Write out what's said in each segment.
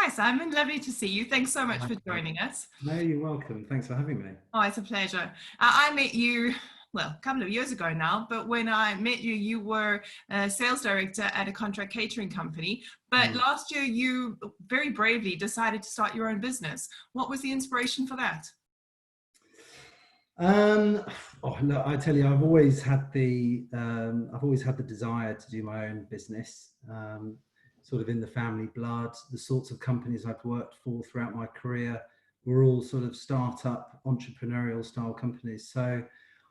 Hi, Simon. Lovely to see you. Thanks so much Hi. for joining us. No, you're welcome. Thanks for having me. Oh, it's a pleasure. I met you, well, a couple of years ago now, but when I met you, you were a sales director at a contract catering company. But last year, you very bravely decided to start your own business. What was the inspiration for that? Look, I tell you, I've always had the desire to do my own business, sort of in the family blood. The sorts of companies I've worked for throughout my career were all sort of startup, entrepreneurial style companies. So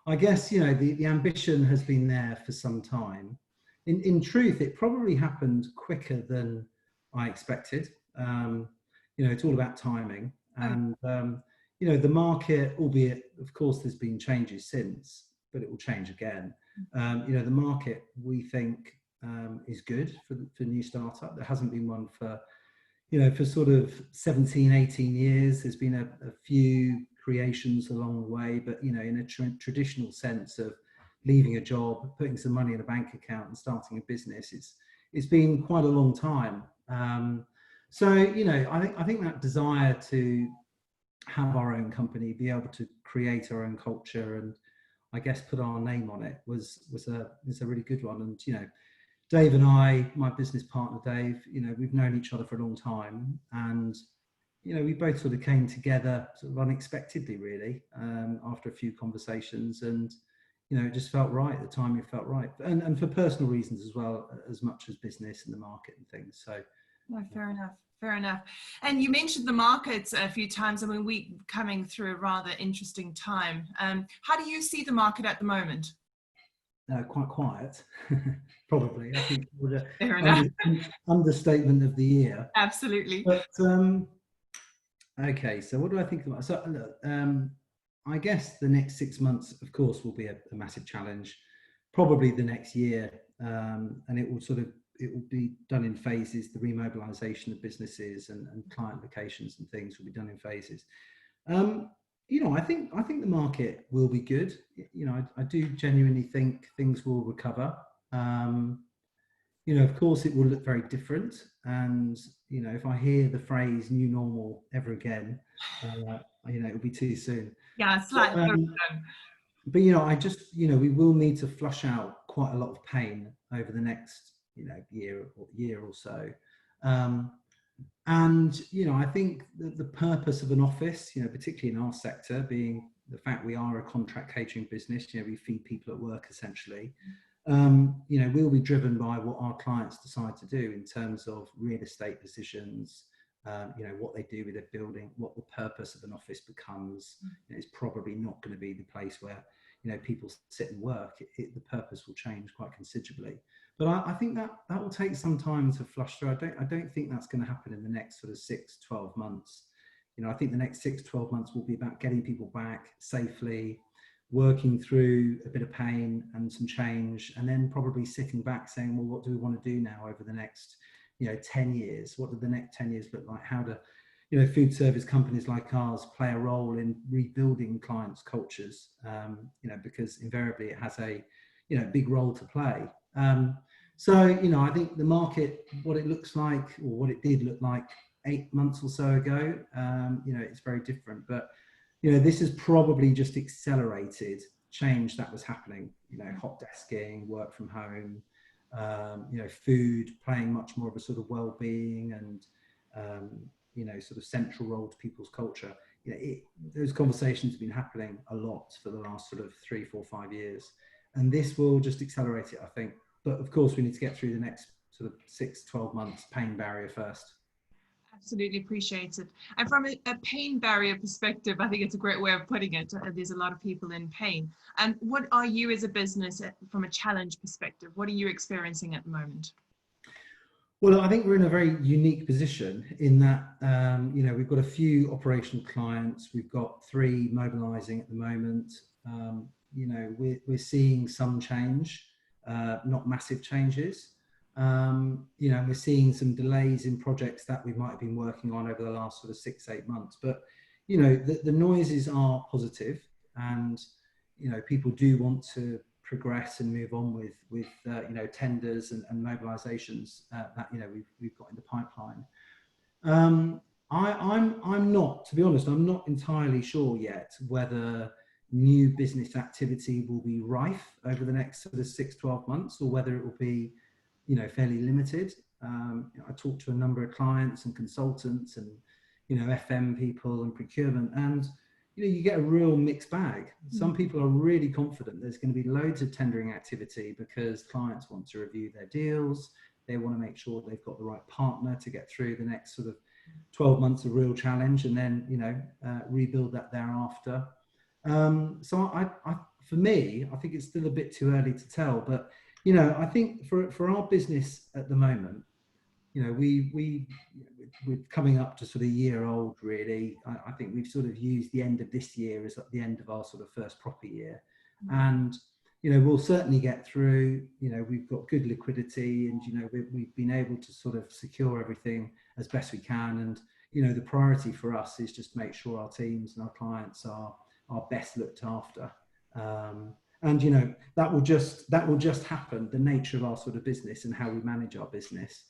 I guess, the ambition has been there for some time. In truth, it probably happened quicker than I expected. It's all about timing. Oh, And, the market, albeit, of course, there's been changes since, but it will change again. The market, we think, is good for new startup. There hasn't been one for sort of 17, 18 years. There's been a few creations along the way, but, in a traditional sense of leaving a job, putting some money in a bank account and starting a business, it's been quite a long time. I think that desire to have our own company, be able to create our own culture, and I guess put our name on it was a really good one. And Dave and I, my business partner Dave, we've known each other for a long time, and we both sort of came together sort of unexpectedly, really, after a few conversations, and it just felt right at the time. It felt right, and for personal reasons as well, as much as business and the market and things. So, no, fair enough. Fair enough. And you mentioned the markets a few times. I mean, we're coming through a rather interesting time. How do you see the market at the moment? Quite quiet, probably. I think Fair enough. Understatement of the year. Absolutely. But okay, so what do I think about? So I guess the next 6 months, of course, will be a massive challenge. Probably the next year, and it will be done in phases. The remobilisation of businesses and client locations and things will be done in phases. I think the market will be good. I do genuinely think things will recover. Of course, it will look very different. And if I hear the phrase "new normal" ever again, it'll be too soon. Yeah, slightly. But I just we will need to flush out quite a lot of pain over the next year or so. I think the purpose of an office, particularly in our sector, being the fact we are a contract catering business, we feed people at work essentially. We'll be driven by what our clients decide to do in terms of real estate decisions. What they do with their building, what the purpose of an office becomes. It's probably not going to be the place where people sit and work. The purpose will change quite considerably. But I think that will take some time to flush through. I don't think that's going to happen in the next sort of 6-12 months. I think the next 6-12 months will be about getting people back safely, working through a bit of pain and some change, and then probably sitting back saying, well, what do we want to do now over the next 10 years? What do the next 10 years look like? How do food service companies like ours play a role in rebuilding clients' cultures? Because invariably it has a big role to play. I think the market, what it looks like, or what it did look like 8 months or so ago, it's very different. But this has probably just accelerated change that was happening. Hot desking, work from home, food playing much more of a sort of well-being and sort of central role to people's culture. Those conversations have been happening a lot for the last sort of 3, 4, 5 years, and this will just accelerate it, I think. But of course, we need to get through the next sort of 6-12 months pain barrier first. Absolutely appreciate it. And from a pain barrier perspective, I think it's a great way of putting it. There's a lot of people in pain. And what are you as a business from a challenge perspective? What are you experiencing at the moment? Well, I think we're in a very unique position in that, we've got a few operational clients. We've got 3 mobilising at the moment. We're seeing some change, not massive changes. We're seeing some delays in projects that we might have been working on over the last sort of 6-8 months. But, the noises are positive, and, people do want to progress and move on with tenders and mobilisations that, we've got in the pipeline. Um, I'm not, to be honest, I'm not entirely sure yet whether new business activity will be rife over the next sort of 6, 12 months, or whether it will be, fairly limited. I talked to a number of clients and consultants and, FM people and procurement, and, you get a real mixed bag. Some people are really confident there's going to be loads of tendering activity because clients want to review their deals. They want to make sure they've got the right partner to get through the next sort of 12 months of real challenge, and then, rebuild that thereafter. So for me, I think it's still a bit too early to tell, but, I think for our business at the moment, we're coming up to sort of a year old, really. I think we've sort of used the end of this year as the end of our sort of first proper year. And, we'll certainly get through. We've got good liquidity, and, we've been able to sort of secure everything as best we can. And, the priority for us is just make sure our teams and our clients are best looked after. And, that will just happen. The nature of our sort of business and how we manage our business,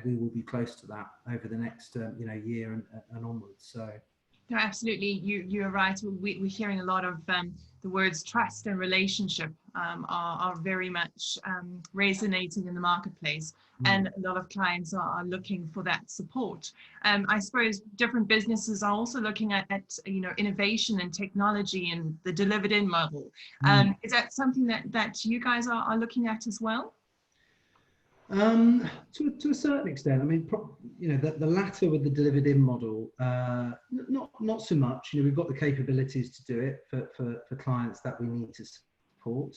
we will be close to that over the next, year and onwards. So. No, absolutely. You're right. We're hearing a lot of the words trust and relationship are very much resonating in the marketplace, and a lot of clients are looking for that support. I suppose different businesses are also looking at innovation and technology and the delivered in model. Is that something that you guys are looking at as well? To a certain extent. I mean, the latter with the delivered in model, not so much. We've got the capabilities to do it for clients that we need to support.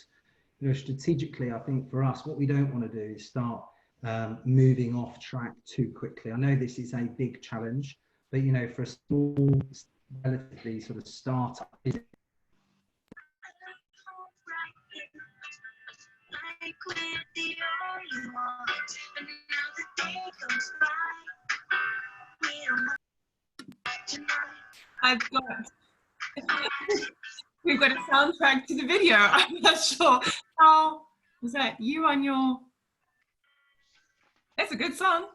Strategically, I think for us, what we don't want to do is start moving off track too quickly. I know this is a big challenge, but for a small, relatively sort of startup, We've got a soundtrack to the video. I'm not sure. Oh, was that you on your? That's a good song.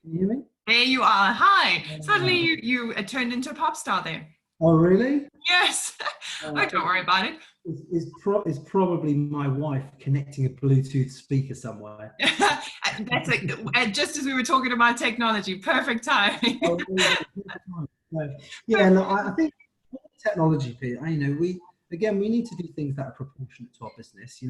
Can you hear me? There you are. Hi. Suddenly you turned into a pop star there. Oh, really? Yes. Oh, don't worry about it. It's probably my wife connecting a Bluetooth speaker somewhere. That's just as we were talking about technology. Perfect timing. Yeah, no, I think technology, Pete, we need to do things that are proportionate to our business.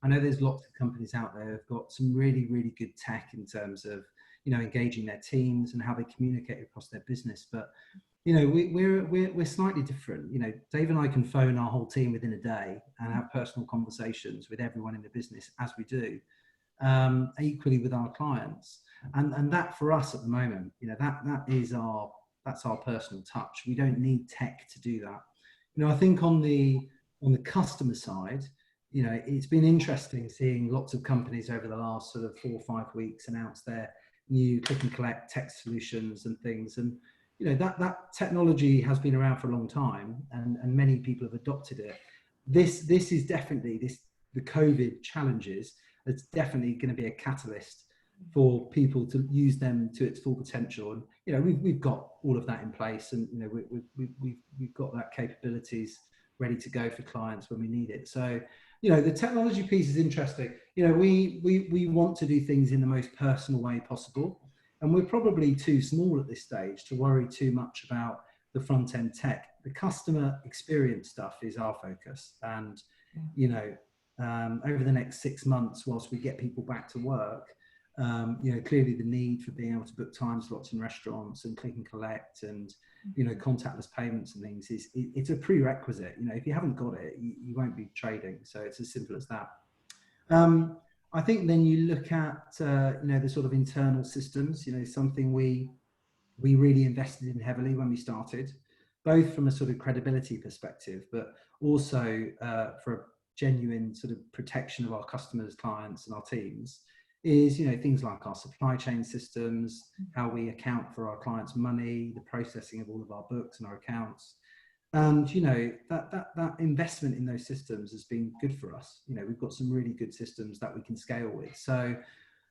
I know there's lots of companies out there who've got some really, really good tech in terms of, engaging their teams and how they communicate across their business. But, we're slightly different. Dave and I can phone our whole team within a day and have personal conversations with everyone in the business, as we do, equally with our clients. And that for us at the moment, that's our personal touch. We don't need tech to do that. I think on the customer side, it's been interesting seeing lots of companies over the last sort of 4 or 5 weeks announce their new click and collect tech solutions and things. And, that technology has been around for a long time, and many people have adopted it. This is definitely the COVID challenges. It's definitely going to be a catalyst for people to use them to its full potential. And we've got all of that in place, and we've got that capabilities ready to go for clients when we need it. So the technology piece is interesting. We want to do things in the most personal way possible, and we're probably too small at this stage to worry too much about the front end tech. The customer experience stuff is our focus, and over the next 6 months, whilst we get people back to work, clearly the need for being able to book time slots in restaurants and click and collect and, contactless payments and things it's a prerequisite. If you haven't got it, you won't be trading. So it's as simple as that. I think then you look at, the sort of internal systems, something we really invested in heavily when we started, both from a sort of credibility perspective, but also for a genuine sort of protection of our customers, clients, and our teams, is things like our supply chain systems, how we account for our clients' money, the processing of all of our books and our accounts. And that investment in those systems has been good for us. We've got some really good systems that we can scale with. So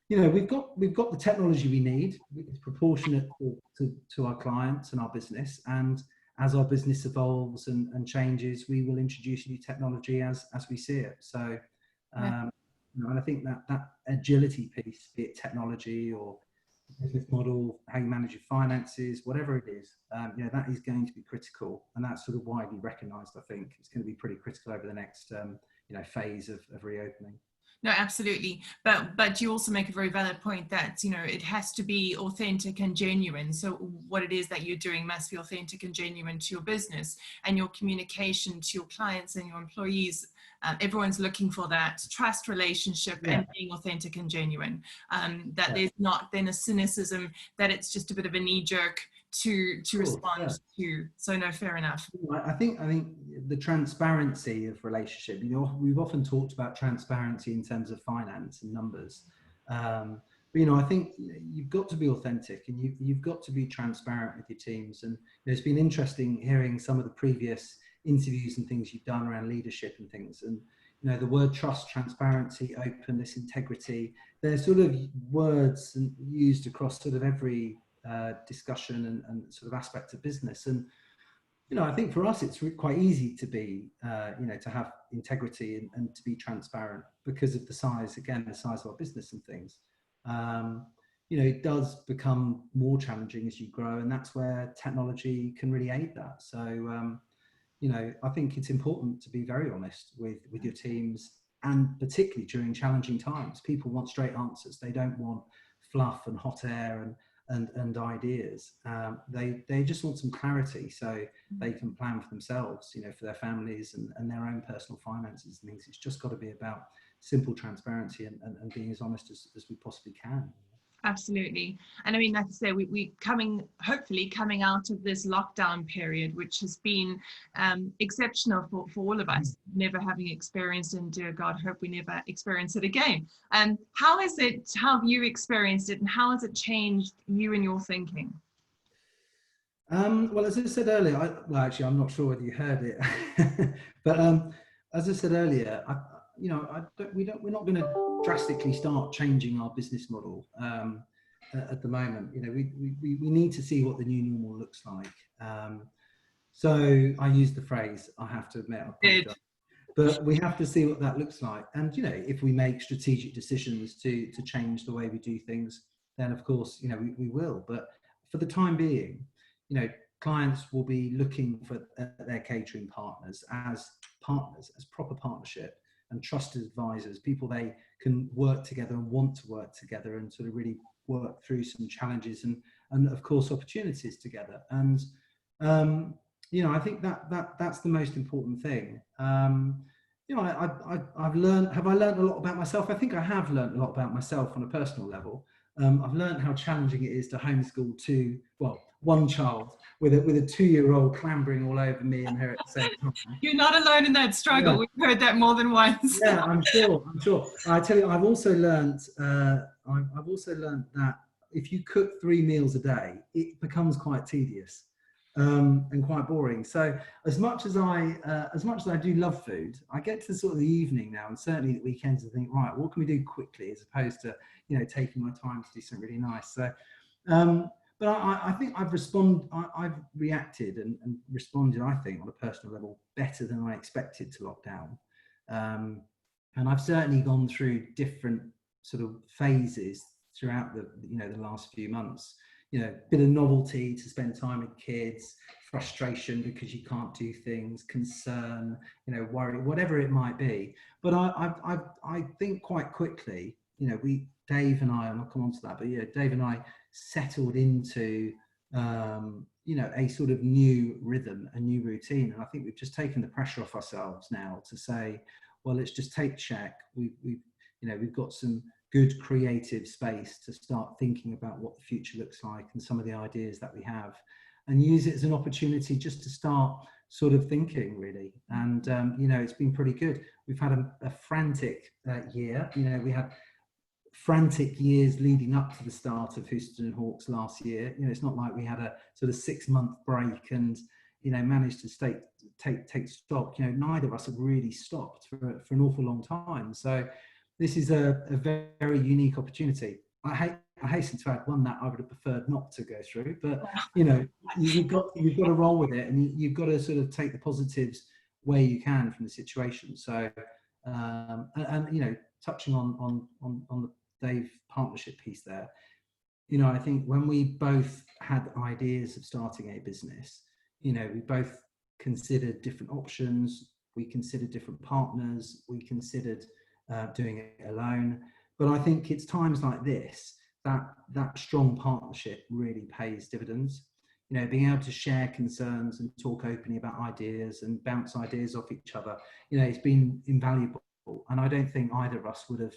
we've got the technology we need. It's proportionate to our clients and our business. And as our business evolves and changes, we will introduce new technology as we see it. So, and I think that agility piece, be it technology or business model, how you manage your finances, whatever it is, that is going to be critical, and that's sort of widely recognised. I think it's going to be pretty critical over the next phase of reopening. No, absolutely. But you also make a very valid point that, it has to be authentic and genuine. So what it is that you're doing must be authentic and genuine to your business, and your communication to your clients and your employees. Everyone's looking for that trust relationship and being authentic and genuine. There's not then a cynicism that it's just a bit of a knee jerk to respond to. So no, fair enough. I think the transparency of relationship, we've often talked about transparency in terms of finance and numbers, but I think you've got to be authentic, and you've got to be transparent with your teams. And it's been interesting hearing some of the previous interviews and things you've done around leadership and things, and the word trust, transparency, openness, integrity, they're sort of words used across sort of every discussion and sort of aspect of business. And I think for us it's quite easy to be to have integrity and to be transparent because of the size of our business and things. It does become more challenging as you grow, and that's where technology can really aid that. So I think it's important to be very honest with your teams, and particularly during challenging times. People want straight answers. They don't want fluff and hot air and ideas. They just want some clarity so they can plan for themselves, for their families and their own personal finances and things. It's just got to be about simple transparency and being as honest as we possibly can. Absolutely. And I mean, like I say, we hopefully coming out of this lockdown period, which has been exceptional for all of us, never having experienced, and dear God, hope we never experience it again. How have you experienced it, and how has it changed you and your thinking? Well, as I said earlier, I'm not sure whether you heard it, but as I said earlier, we're not going to drastically start changing our business model at the moment. We need to see what the new normal looks like. So I use the phrase, I have to admit, but we have to see what that looks like. And if we make strategic decisions to change the way we do things, then of course we will. But for the time being, clients will be looking for their catering partners as proper partnership and trusted advisors, people they can work together and want to work together and sort of really work through some challenges and of course opportunities together. And I think that's the most important thing. Have I learned a lot about myself? I think I have learned a lot about myself on a personal level. I've learned how challenging it is to homeschool one child with a 2-year-old clambering all over me and her at the same time. You're not alone in that struggle. Yeah. We've heard that more than once. Yeah, I'm sure. I tell you, I've also learned that if you cook 3 meals a day, it becomes quite tedious and quite boring. So as much as I do love food, I get to sort of the evening now, and certainly the weekends, and think, right, what can we do quickly as opposed to taking my time to do something really nice. So. But I think I've reacted and responded, I think, on a personal level better than I expected to lockdown. And I've certainly gone through different sort of phases throughout the last few months. Bit of novelty to spend time with kids, frustration because you can't do things, concern, worry, whatever it might be. But I think quite quickly, Dave and I'll come on to that, but Dave and I settled into a sort of new rhythm, a new routine, and I think we've just taken the pressure off ourselves now to say, well, let's just take check. We've got some good creative space to start thinking about what the future looks like and some of the ideas that we have, and use it as an opportunity just to start sort of thinking really. And it's been pretty good. We've had a frantic year. We had frantic years leading up to the start of Houston and Hawks last year. It's not like we had a sort of 6-month break and managed to take stock. Neither of us have really stopped for an awful long time. So this is a very unique opportunity. I hasten to add one that I would have preferred not to go through, but you know, you've got to roll with it, and you've got to sort of take the positives where you can from the situation. So, and you know, touching on the Dave partnership piece there, you know, I think when we both had ideas of starting a business, you know, we both considered different options, we considered different partners, we considered doing it alone. But I think it's times like this that that strong partnership really pays dividends. You know, being able to share concerns and talk openly about ideas and bounce ideas off each other, you know, it's been invaluable. And I don't think either of us would have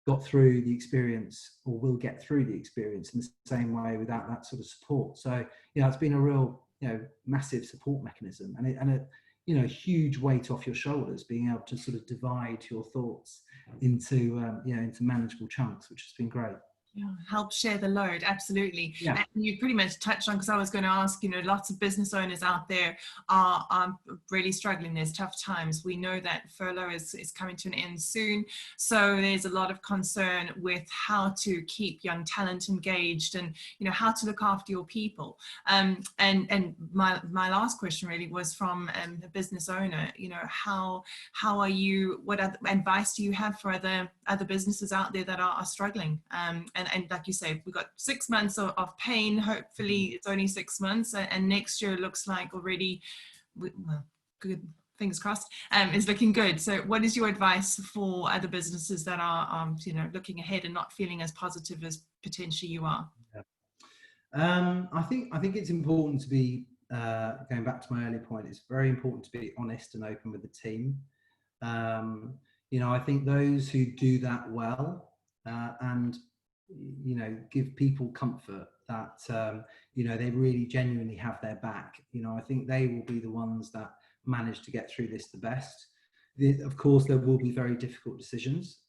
got through the experience or will get through the experience in the same way without that sort of support. So, you know, it's been a real, you know, massive support mechanism, and a you know, huge weight off your shoulders, being able to sort of divide your thoughts into, you know, into manageable chunks, which has been great. Yeah, help share the load, absolutely. Yeah. And you pretty much touched on, because I was going to ask, you know, lots of business owners out there are really struggling. There's tough times. We know that furlough is coming to an end soon. So there's a lot of concern with how to keep young talent engaged, and, you know, how to look after your people. And my last question really was from a business owner, you know, how are you, what other advice do you have for other businesses out there that are struggling? And like you say, we've got 6 months of pain. Hopefully it's only 6 months, and next year looks like already, well, good, fingers crossed, is looking good. So what is your advice for other businesses that are, you know, looking ahead and not feeling as positive as potentially you are? I think it's important to be, going back to my earlier point, it's very important to be honest and open with the team. You know, I think those who do that well, and you know, give people comfort that you know, they really genuinely have their back, you know, I think they will be the ones that manage to get through this the best. Of course, there will be very difficult decisions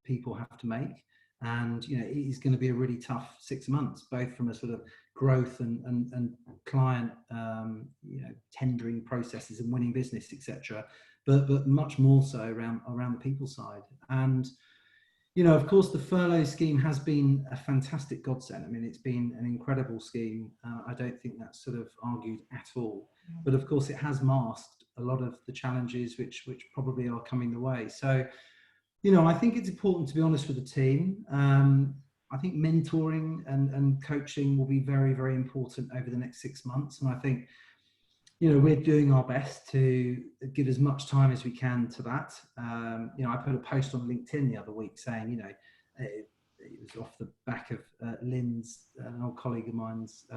people have to make, and you know, it is going to be a really tough 6 months, both from a sort of growth and client you know, tendering processes and winning business, etc., but much more so around the people side. And you know, of course, the furlough scheme has been a fantastic godsend. I mean, it's been an incredible scheme. I don't think that's sort of argued at all. But of course, it has masked a lot of the challenges which probably are coming the way. So, you know, I think it's important to be honest with the team. I think mentoring and coaching will be very, very important over the next 6 months. And I think, you know, we're doing our best to give as much time as we can to that. You know, I put a post on LinkedIn the other week saying, you know, it was off the back of Lynn's, an old colleague of mine's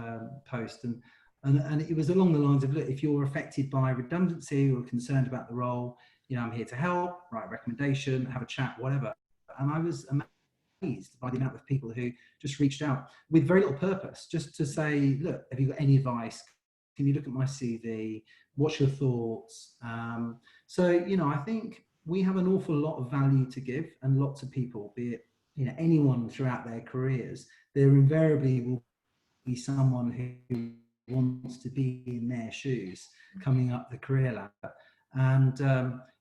post, and it was along the lines of, look, if you're affected by redundancy or concerned about the role, you know, I'm here to help, write a recommendation, have a chat, whatever. And I was amazed by the amount of people who just reached out with very little purpose, just to say, look, have you got any advice? Can you look at my CV? What's your thoughts? So, you know, I think we have an awful lot of value to give, and lots of people, be it, you know, anyone throughout their careers, there invariably will be someone who wants to be in their shoes coming up the career ladder. And,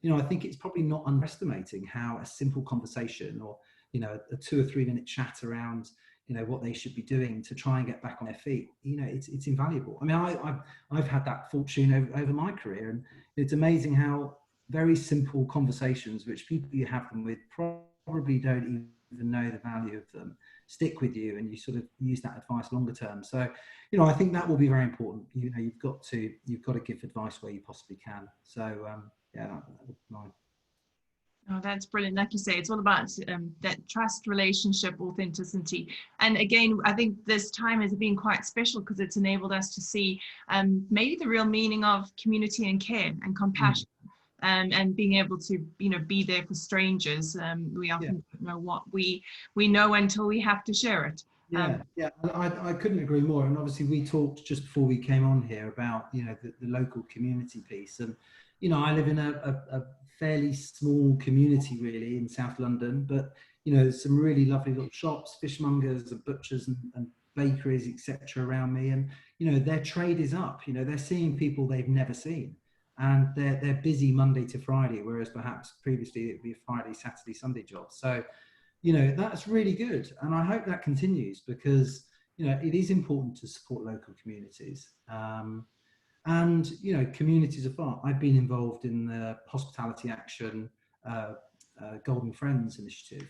you know, I think it's probably not underestimating how a simple conversation, or, you know, a 2 or 3 minute chat around, you know, what they should be doing to try and get back on their feet, you know, it's invaluable. I mean, I've had that fortune over my career, and it's amazing how very simple conversations, which people you have them with probably don't even know the value of them, stick with you, and you sort of use that advice longer term. So, you know, I think that will be very important. You know, you've got to give advice where you possibly can. So, yeah, that would be mine. Oh, that's brilliant. Like you say, it's all about that trust, relationship, authenticity. And again, I think this time has been quite special because it's enabled us to see maybe the real meaning of community and care and compassion. And being able to, you know, be there for strangers. We often don't know what we know until we have to share it. Yeah, I couldn't agree more. And obviously, we talked just before we came on here about, you know, the local community piece. And, you know, I live in a fairly small community, really, in South London. But, you know, there's some really lovely little shops, fishmongers and butchers and bakeries, etc., around me. And, you know, their trade is up. You know, they're seeing people they've never seen. and they're busy Monday to Friday, whereas perhaps previously it'd be a Friday, Saturday, Sunday job. So, you know, that's really good, and I hope that continues, because, you know, it is important to support local communities. And, you know, communities afar. I've been involved in the Hospitality Action Golden Friends initiative.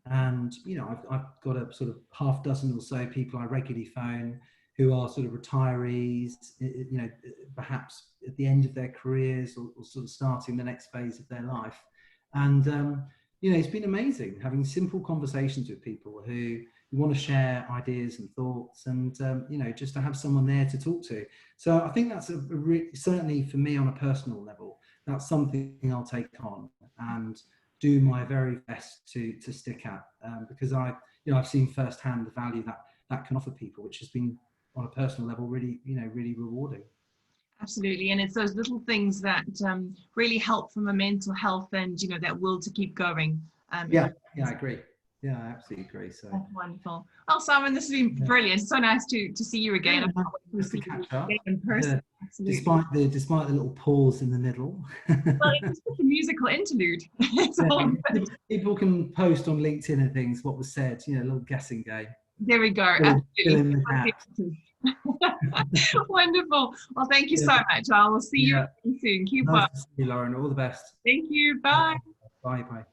And, you know, I've got a sort of half dozen or so people I regularly phone who are sort of retirees, you know, perhaps at the end of their careers, or sort of starting the next phase of their life. And, you know, it's been amazing having simple conversations with people who want to share ideas and thoughts, and, you know, just to have someone there to talk to. So I think that's certainly for me on a personal level, that's something I'll take on and do my very best to stick at, because I've seen firsthand the value that can offer people, which has been on a personal level really, you know, really rewarding. Absolutely, and it's those little things that really help from a mental health and, you know, that will to keep going. Yeah, I agree. Yeah, I absolutely agree. So that's wonderful. Well, Simon, this has been brilliant. So nice to see you again. Yeah, nice to catch up. In person. Despite the little pause in the middle. Well, it's just a musical interlude. People can post on LinkedIn and things what was said, you know, a little guessing game. There we go. Absolutely. Wonderful. Well, thank you so much. I will see you soon. Keep nice up. to see you, Lauren. All the best. Thank you. Bye. Bye.